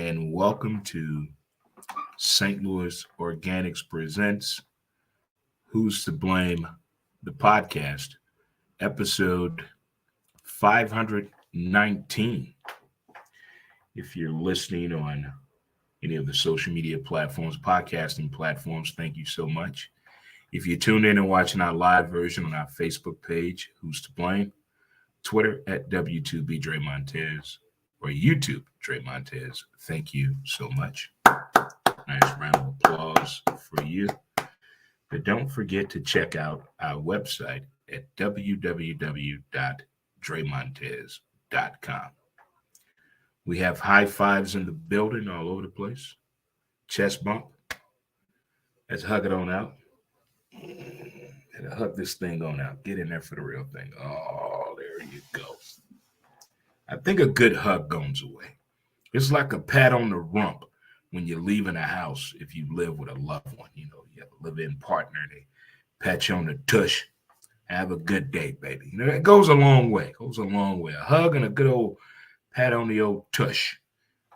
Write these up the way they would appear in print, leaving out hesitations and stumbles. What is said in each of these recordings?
and welcome to St. Louis Organics Presents Who's to Blame? The podcast, episode 519. If you're listening on any of the social media platforms, podcasting platforms, thank you so much. If you tuned in and watching our live version on our Facebook page, Who's to Blame? Twitter at W2B Dre Montez or YouTube Dre Montez, thank you so much. Nice round of applause for you. But don't forget to check out our website at www.dremontez.com. We have high fives in the building all over the place. Chest bump. Let's hug it on out. And hug this thing on out. Get in there for the real thing. Oh, there you go. I think a good hug goes away. It's like a pat on the rump when you're leaving a house if you live with a loved one. You know, you have a live-in partner. They pat you on the tush. Have a good day, baby. You know, it goes a long way. It goes a long way. A hug and a good old pat on the old tush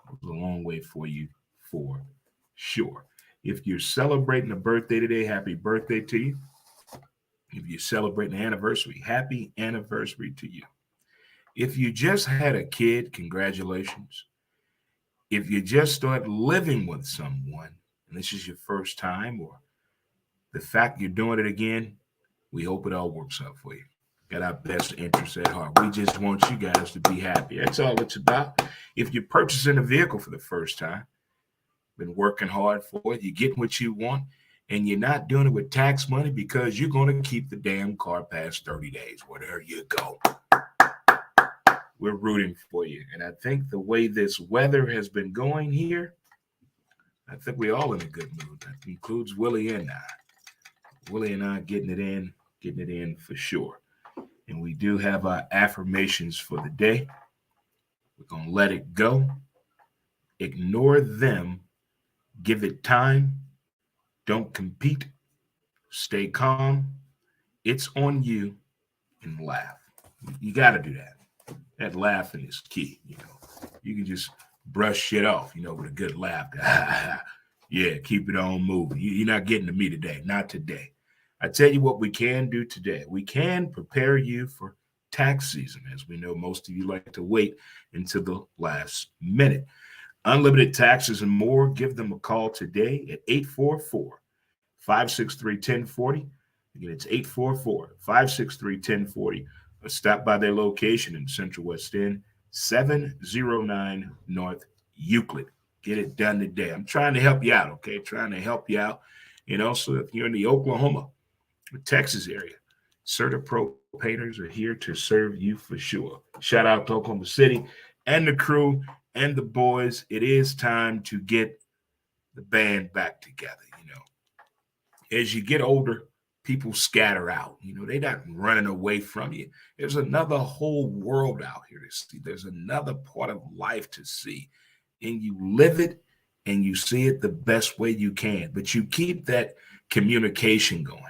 goes a long way for you, for sure. If you're celebrating a birthday today, happy birthday to you. If you're celebrating an anniversary, happy anniversary to you. If you just had a kid, congratulations. If you just started living with someone, and this is your first time, or the fact you're doing it again, we hope it all works out for you. Got our best interests at heart. We just want you guys to be happy. That's all it's about. If you're purchasing a vehicle for the first time, been working hard for it, you get what you want, and you're not doing it with tax money because you're going to keep the damn car past 30 days. Well, there you go. We're rooting for you. And I think the way this weather has been going here, I think we're all in a good mood. That includes Willie and I. Willie and I getting it in for sure. And we do have our affirmations for the day. We're going to let it go. Ignore them. Give it time. Don't compete. Stay calm. It's on you. And laugh. You got to do that. That laughing is key, you know. You can just brush shit off, you know, with a good laugh. Yeah, keep it on moving. You're not getting to me today. Not today. I tell you what we can do today. We can prepare you for tax season. As we know, most of you like to wait until the last minute. Unlimited taxes and more. Give them a call today at 844-563-1040. Again, it's 844-563-1040. Or stop by their location in Central West End, 709 North Euclid. Get it done today. I'm trying to help you out, okay? Trying to help you out. And also, if you're in the Oklahoma or Texas area, CertaPro painters are here to serve you for sure. Shout out to Oklahoma City and the crew and the boys. It is time to get the band back together, you know. As you get older, people scatter out. You know, they're not running away from you. There's another whole world out here to see. There's another part of life to see. And you live it and you see it the best way you can. But you keep that communication going.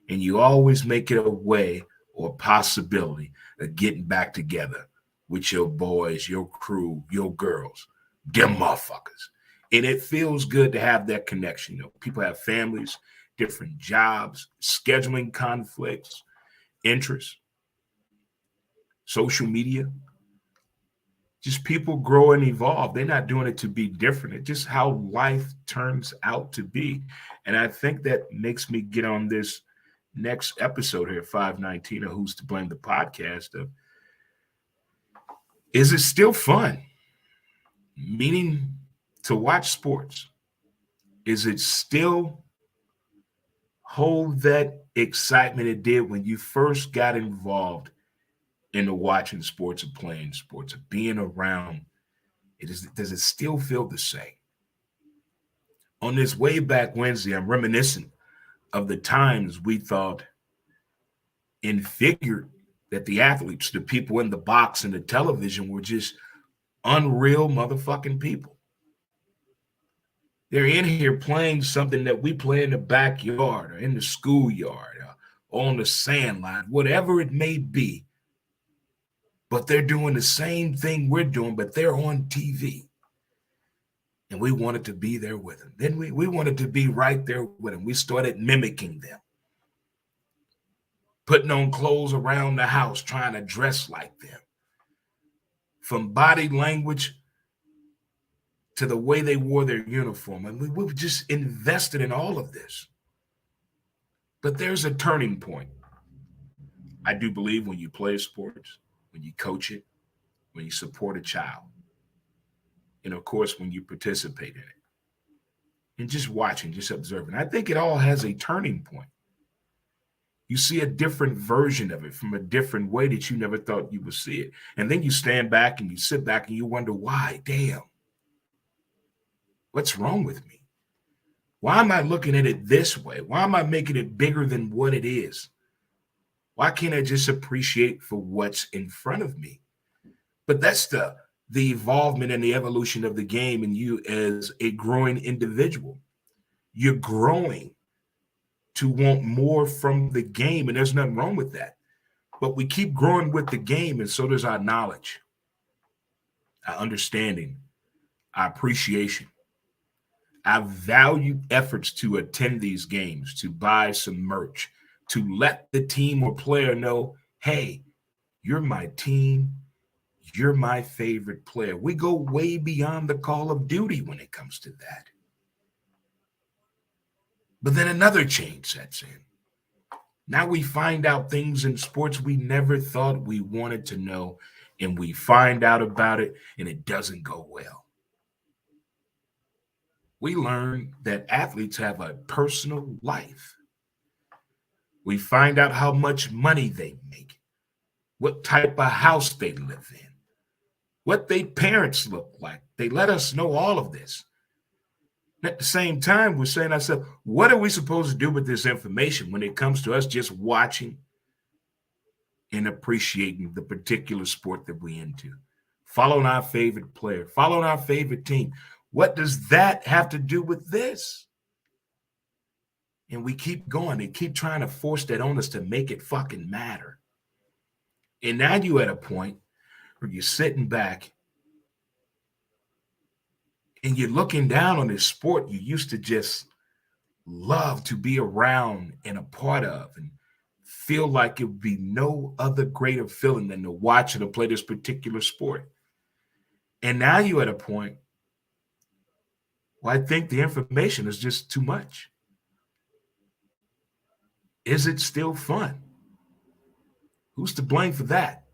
And you always make it a way or a possibility of getting back together with your boys, your crew, your girls, them motherfuckers. And it feels good to have that connection. You know, people have families, different jobs, scheduling conflicts, interests, social media. Just people grow and evolve. They're not doing it to be different. It's just how life turns out to be. And I think that makes me get on this next episode here, 519 of Who's to Blame, the podcast of, is it still fun? Meaning to watch sports. Is it still hold that excitement it did when you first got involved in the watching sports or playing sports or being around? Does it still feel the same? On this way back Wednesday, I'm reminiscent of the times we thought and figured that the athletes, the people in the box and the television were just unreal motherfucking people. They're in here playing something that we play in the backyard or in the schoolyard or on the sand line, whatever it may be. But they're doing the same thing we're doing, but they're on TV. And we wanted to be there with them. Then we wanted to be right there with them. We started mimicking them, putting on clothes around the house, trying to dress like them. From body language to the way they wore their uniform. And we were just invested in all of this. But there's a turning point. I do believe when you play sports, when you coach it, when you support a child, and of course, when you participate in it, and just watching, just observing. I think it all has a turning point. You see a different version of it from a different way that you never thought you would see it. And then you stand back and you sit back and you wonder, why? Damn. What's wrong with me? Why am I looking at it this way? Why am I making it bigger than what it is? Why can't I just appreciate for what's in front of me? But that's the evolvement and the evolution of the game and you as a growing individual. You're growing to want more from the game, and there's nothing wrong with that. But we keep growing with the game, and so does our knowledge, our understanding, our appreciation. I value efforts to attend these games, to buy some merch, to let the team or player know, hey, you're my team, you're my favorite player. We go way beyond the Call of Duty when it comes to that. But then another change sets in. Now we find out things in sports we never thought we wanted to know, and we find out about it, and it doesn't go well. We learn that athletes have a personal life. We find out how much money they make, what type of house they live in, what their parents look like. They let us know all of this. At the same time, we're saying to ourselves, what are we supposed to do with this information when it comes to us just watching and appreciating the particular sport that we're into, following our favorite player, following our favorite team? What does that have to do with this? And we keep going. They keep trying to force that on us to make it fucking matter. And now you're at a point where you're sitting back and you're looking down on this sport you used to just love to be around and a part of, and feel like it would be no other greater feeling than to watch and to play this particular sport. And now you're at a point where I think the information is just too much. Is it still fun? Who's to blame for that?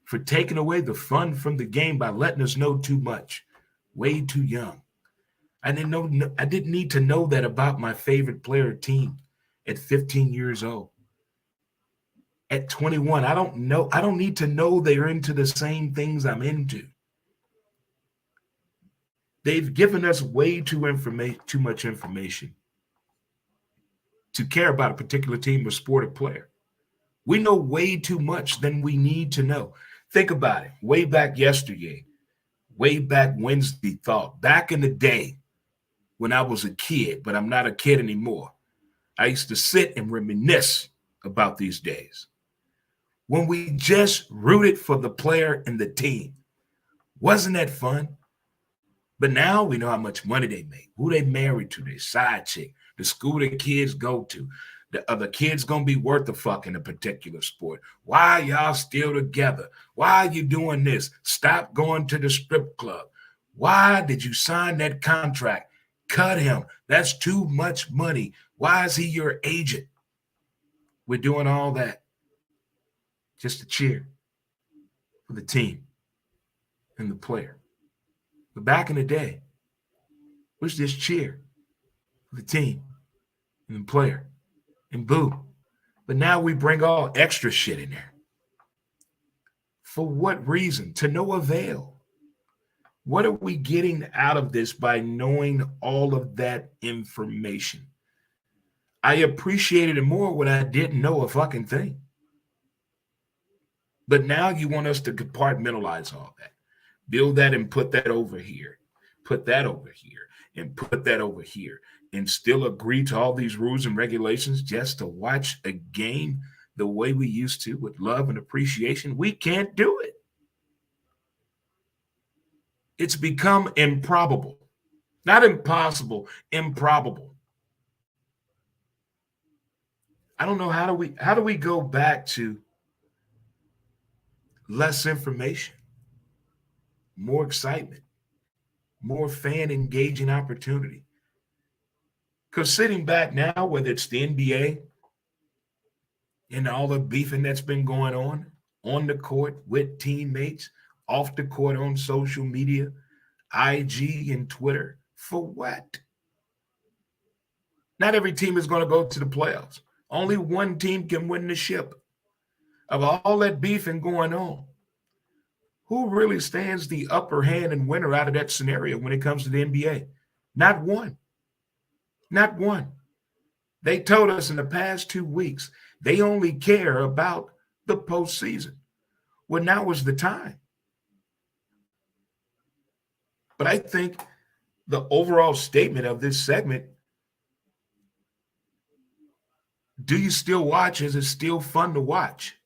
For taking away the fun from the game by letting us know too much, way too young. I didn't need to know that about my favorite player team at 15 years old. At 21, I don't need to know they're into the same things I'm into. They've given us way too much information to care about a particular team or sport or player. We know way too much than we need to know. Think about it. Way back yesterday, way back Wednesday thought, back in the day when I was a kid, but I'm not a kid anymore, I used to sit and reminisce about these days when we just rooted for the player and the team. Wasn't that fun? But now we know how much money they make, who they married to, their side chick, the school their kids go to. The other kids gonna be worth the fuck in a particular sport. Why y'all still together? Why are you doing this? Stop going to the strip club. Why did you sign that contract? Cut him. That's too much money. Why is he your agent? We're doing all that just to cheer for the team and the player. But back in the day, it was just cheer for the team and the player and boo. But now we bring all extra shit in there. For what reason? To no avail. What are we getting out of this by knowing all of that information? I appreciated it more when I didn't know a fucking thing. But now you want us to compartmentalize all that. Build that and put that over here. Put that over here. And put that over here. And still agree to all these rules and regulations just to watch a game the way we used to with love and appreciation. We can't do it. It's become improbable. Not impossible, improbable. I don't know how do we go back to less information, more excitement, more fan engaging opportunity? Because sitting back now, whether it's the NBA and all the beefing that's been going on the court with teammates, off the court on social media, IG and Twitter, for what? Not every team is going to go to the playoffs. Only one team can win the ship. Of all that beefing going on, who really stands the upper hand and winner out of that scenario when it comes to the NBA? Not one. Not one. They told us in the past 2 weeks they only care about the postseason. Well, now is the time. But I think the overall statement of this segment, do you still watch? Is it still fun to watch?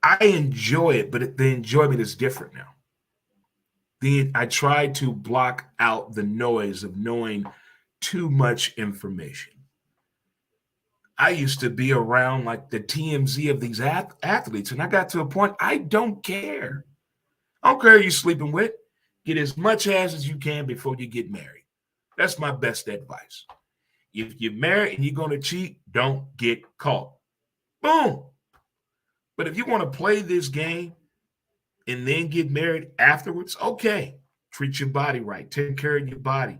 I enjoy it, but the enjoyment is different now. I try to block out the noise of knowing too much information. I used to be around like the TMZ of these athletes, and I got to a point I don't care. I don't care who you're sleeping with. Get as much ass as you can before you get married. That's my best advice. If you're married and you're going to cheat, don't get caught. Boom. But if you want to play this game and then get married afterwards, okay. Treat your body right. Take care of your body.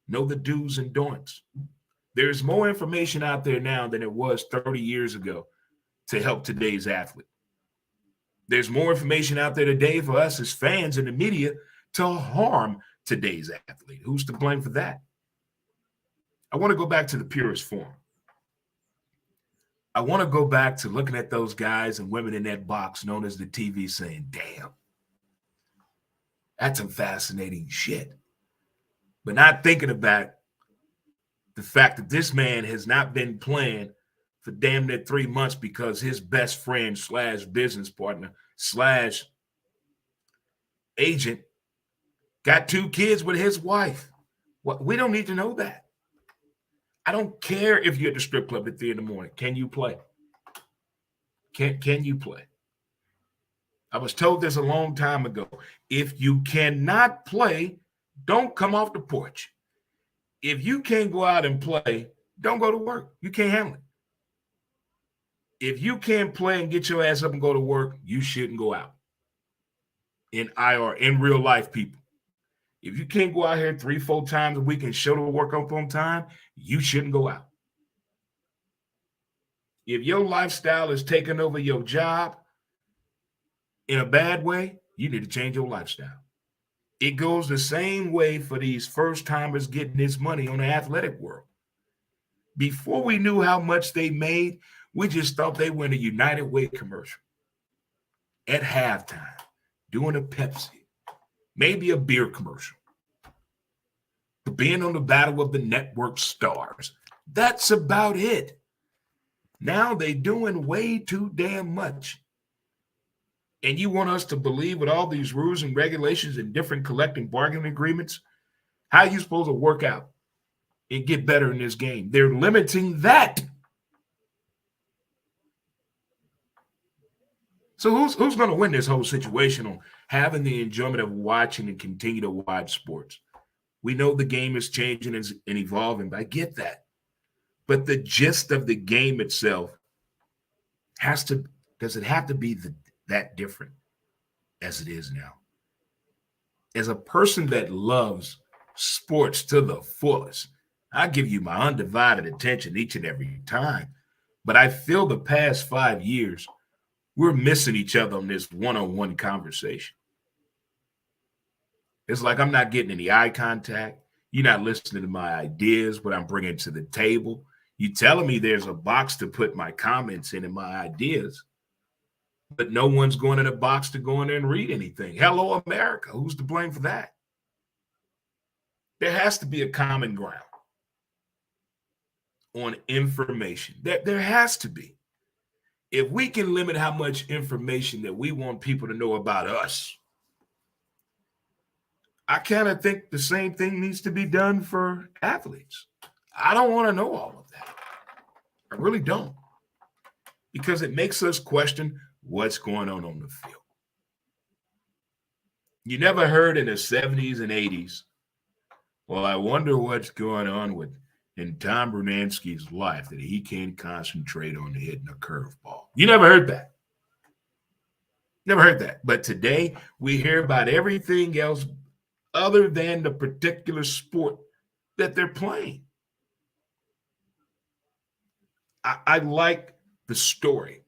Know the do's and don'ts. There's more information out there now than it was 30 years ago to help today's athlete. There's more information out there today for us as fans in the media to harm today's athlete. Who's to blame for that? I want to go back to the purest form. I want to go back to looking at those guys and women in that box known as the TV saying, damn, that's some fascinating shit. But not thinking about the fact that this man has not been playing for damn near 3 months because his best friend / business partner / agent got 2 kids with his wife. We don't need to know that. I don't care if you're at the strip club at 3 a.m. Can you play? Can you play? I was told this a long time ago. If you cannot play, don't come off the porch. If you can't go out and play, don't go to work. You can't handle it. If you can't play and get your ass up and go to work, you shouldn't go out. In IR, in real life, people. If you can't go out here 3-4 times a week and show to work up on time, you shouldn't go out. If your lifestyle is taking over your job in a bad way, you need to change your lifestyle. It goes the same way for these first timers getting this money on the athletic world. Before we knew how much they made, we just thought they were in a United Way commercial at halftime, doing a Pepsi, maybe a beer commercial, but being on the Battle of the Network Stars. That's about it. Now they're doing way too damn much. And you want us to believe with all these rules and regulations and different collective bargaining agreements, how are you supposed to work out and get better in this game? They're limiting that. So who's going to win this whole situation on having the enjoyment of watching and continue to watch sports? We know the game is changing and evolving, but I get that. But the gist of the game itself does it have to be that different as it is now? As a person that loves sports to the fullest, I give you my undivided attention each and every time. But I feel the past 5 years, we're missing each other on this one-on-one conversation. It's like I'm not getting any eye contact. You're not listening to my ideas, what I'm bringing to the table. You're telling me there's a box to put my comments in and my ideas, but no one's going in a box to go in there and read anything. Hello, America. Who's to blame for that? There has to be a common ground on information. There has to be. If we can limit how much information that we want people to know about us, I kind of think the same thing needs to be done for athletes. I don't want to know all of that. I really don't. Because it makes us question what's going on the field. You never heard in the 70s and 80s, well, I wonder what's going on with in Tom Brunansky's life that he can't concentrate on hitting a curveball. You never heard that. Never heard that. But today we hear about everything else other than the particular sport that they're playing. I like the story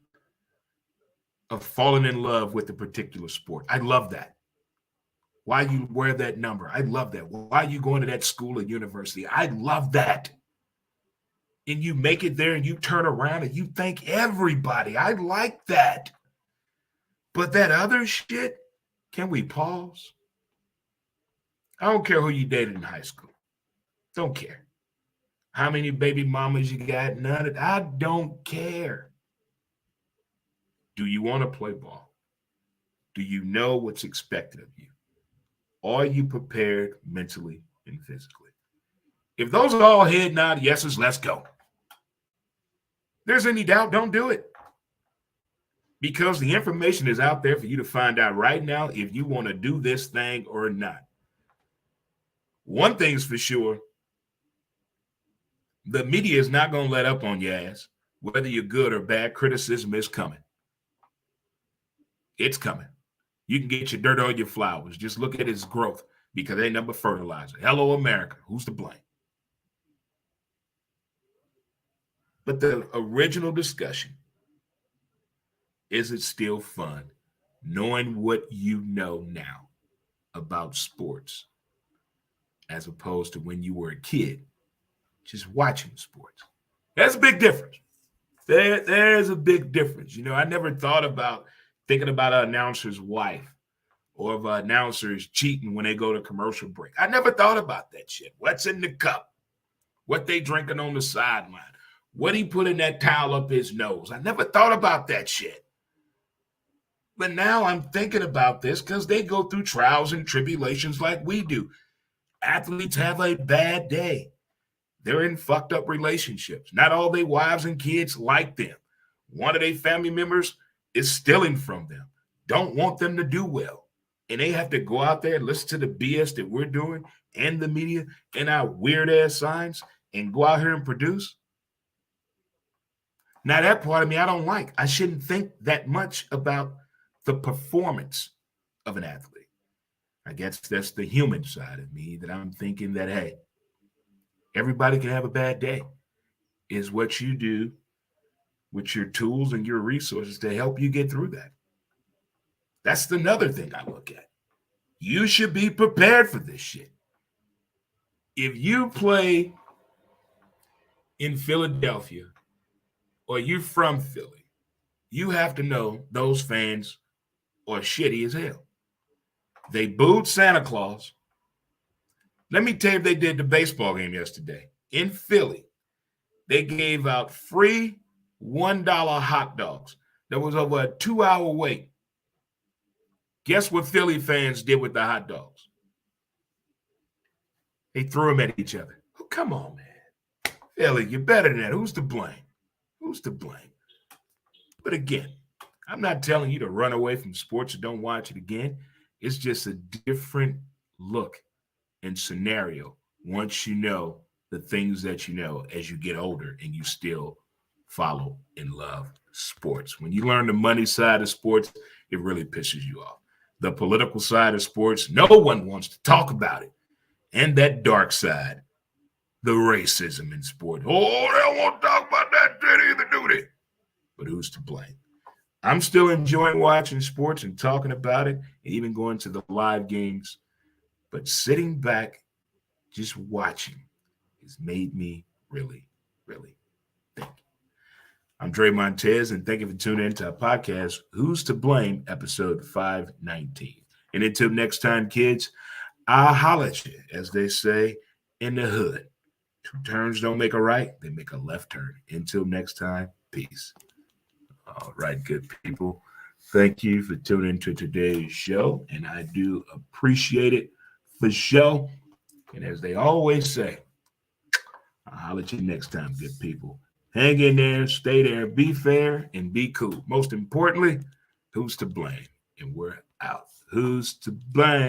of falling in love with a particular sport. I love that. Why you wear that number. I love that. Why you going to that school or university. I love that. And you make it there and you turn around and you thank everybody. I like that. But that other shit, can we pause? I don't care who you dated in high school. Don't care. How many baby mamas you got? None of I don't care. Do you want to play ball? Do you know what's expected of you? Are you prepared mentally and physically? If those are all head nod yeses, let's go. There's any doubt, don't do it. Because the information is out there for you to find out right now if you want to do this thing or not. One thing's for sure, the media is not going to let up on your ass. Whether you're good or bad, criticism is coming. It's coming. You can get your dirt on your flowers. Just look at its growth because they ain't nothing but fertilizer. Hello, America. Who's to blame? But the original discussion, is it still fun knowing what you know now about sports as opposed to when you were a kid just watching sports? That's a big difference. There's a big difference. You know, I never thought about thinking about an announcer's wife or of announcers cheating when they go to commercial break. I never thought about that shit. What's in the cup? What they drinking on the sideline? What he put in that towel up his nose? I never thought about that shit. But now I'm thinking about this because they go through trials and tribulations like we do. Athletes have a bad day. They're in fucked up relationships. Not all their wives and kids like them. One of their family members is stealing from them. Don't want them to do well. And they have to go out there and listen to the BS that we're doing and the media and our weird ass signs and go out here and produce. Now that part of me I don't like. I shouldn't think that much about the performance of an athlete. I guess that's the human side of me that I'm thinking that, hey, everybody can have a bad day. Is what you do with your tools and your resources to help you get through that. That's another thing I look at. You should be prepared for this shit. If you play in Philadelphia or you're from Philly, you have to know those fans are shitty as hell. They booed Santa Claus. Let me tell you, they did the baseball game yesterday in Philly. They gave out free $1 hot dogs. There was over a 2-hour wait. Guess what Philly fans did with the hot dogs? They threw them at each other. Oh, come on, man. Philly, you're better than that. Who's to blame? Who's to blame? But again, I'm not telling you to run away from sports or don't watch it again. It's just a different look and scenario once you know the things that you know as you get older and you still follow and love sports. When you learn the money side of sports, it really pisses you off. The political side of sports, no one wants to talk about it. And that dark side, the racism in sport. Oh, they don't want to talk about that shit either, do they? But who's to blame? I'm still enjoying watching sports and talking about it, and even going to the live games. But sitting back, just watching, has made me really, really think. I'm Dre Montez, and thank you for tuning in to our podcast, Who's to Blame, episode 519. And until next time, kids, I'll holler at you, as they say in the hood. 2 turns don't make a right, they make a left turn. Until next time, peace. All right, good people. Thank you for tuning into today's show, and I do appreciate it for sure. And as they always say, I'll holler at you next time, good people. Hang in there, stay there, be fair, and be cool. Most importantly, who's to blame? And we're out. Who's to blame?